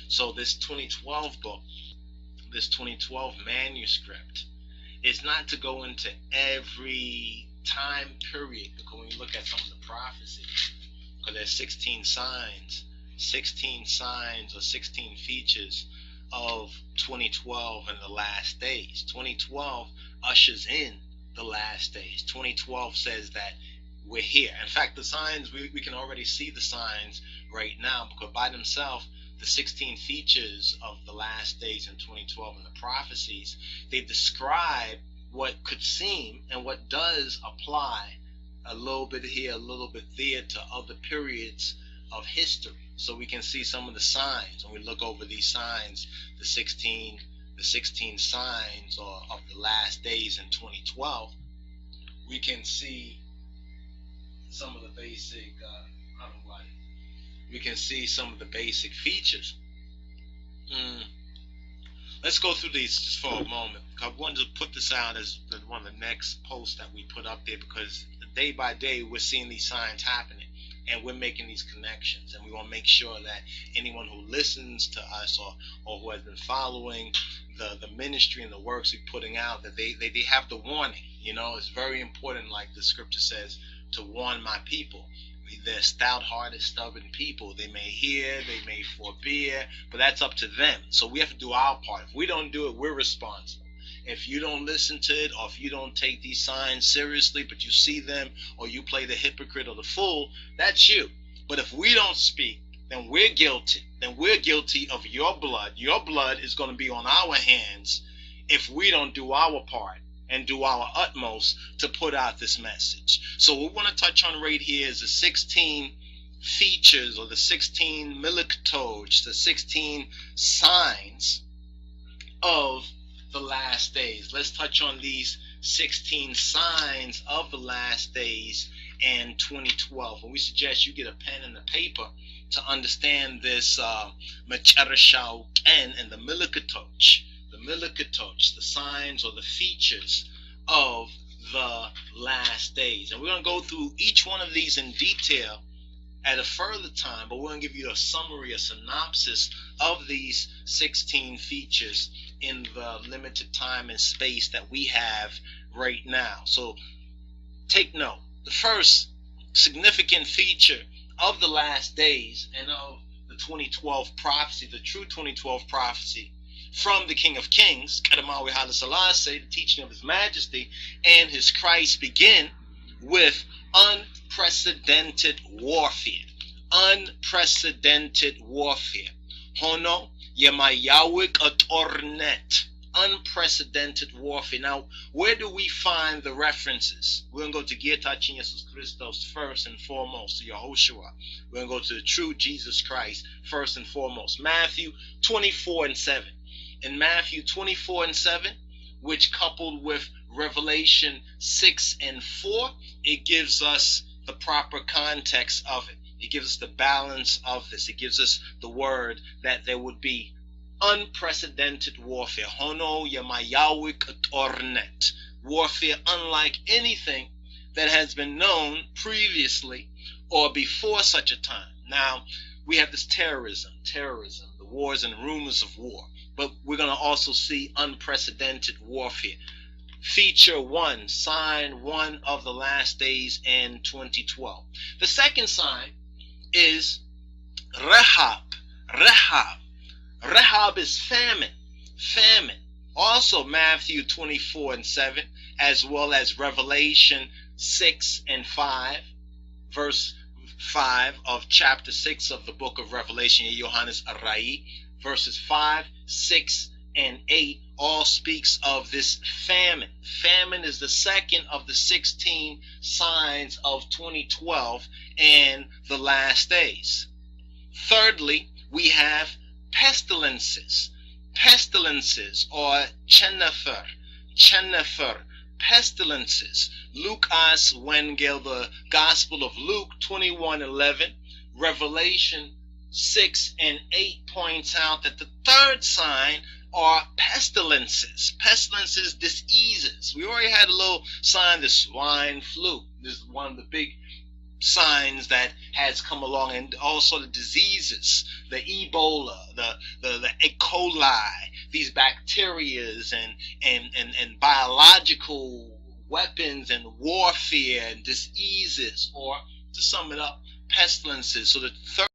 So this 2012 book, this 2012 manuscript, is not to go into every time period, because when you look at some of the prophecies, because there's 16 signs or 16 features of 2012 and the last days. 2012 ushers in the last days. 2012 says that we're here. In fact, the signs, we can already see the signs right now, because by themselves, the 16 features of the last days in 2012 and the prophecies, they describe what could seem and what does apply a little bit here, a little bit there to other periods of history. So we can see some of the signs when we look over these signs, the 16 signs of the last days in 2012. We can see some of the basic we can see some of the basic features. Let's go through these just for a moment. I wanted to put this out as one of the next posts that we put up there, because day by day we're seeing these signs happening and we're making these connections, and we want to make sure that anyone who listens to us or who has been following the ministry and the works we're putting out, that they have the warning. It's very important, like the scripture says, to warn my people. They're stout-hearted, stubborn people. They may hear, they may forbear, but that's up to them. So we have to do our part. If we don't do it, we're responsible. If you don't listen to it, or if you don't take these signs seriously, but you see them, or you play the hypocrite or the fool, that's you. But if we don't speak, then we're guilty. Then we're guilty of your blood. Your blood is going to be on our hands if we don't do our part and do our utmost to put out this message. So what we want to touch on right here is the 16 features, or the 16 milaktot, the 16 signs of the last days. Let's touch on these 16 signs of the last days in 2012. And we suggest you get a pen and a paper to understand this Machereshau and the milaktot. The milaktot, the signs or the features of the last days. And we're going to go through each one of these in detail at a further time, but we're going to give you a summary, a synopsis of these 16 features in the limited time and space that we have right now. So take note. The first significant feature of the last days and of the 2012 prophecy, the true 2012 prophecy from the King of Kings, Kadamawi Haile Selassie, the teaching of His Majesty and His Christ, begin with unprecedented warfare. Unprecedented warfare. Hono Yemayawik Atornet. Unprecedented warfare. Now, where do we find the references? We're going to go to Gietachin Jesus Christos first and foremost, to Yahushua. We're going to go to the true Jesus Christ first and foremost. Matthew 24:7. In Matthew 24:7, which coupled with Revelation 6:4, it gives us the proper context of it. It gives us the balance of this. It gives us the word that there would be unprecedented warfare. Hono Yemayawik Atornet. Warfare unlike anything that has been known previously or before such a time. Now, we have this terrorism, the wars and rumors of war. But we're going to also see unprecedented warfare. Feature 1, sign 1 of the last days in 2012. The second sign is Rahab. Rahab is famine. Also Matthew 24:7, as well as Revelation 6:5, verse 5 of chapter 6 of the book of Revelation, Johannes Arai. Verses 5, 6, and 8 all speaks of this famine. Famine is the second of the 16 signs of 2012 and the last days. Thirdly, we have pestilences. Pestilences, or chenefer, pestilences. Lucas Wengel, the Gospel of Luke 21:11, Revelation 6 and 8 points out that the third sign are pestilences. Pestilences, diseases. We already had a little sign, the swine flu. This is one of the big signs that has come along, and also the diseases, the Ebola, the the E. coli, these bacterias and biological weapons and warfare and diseases, or to sum it up, pestilences. So the third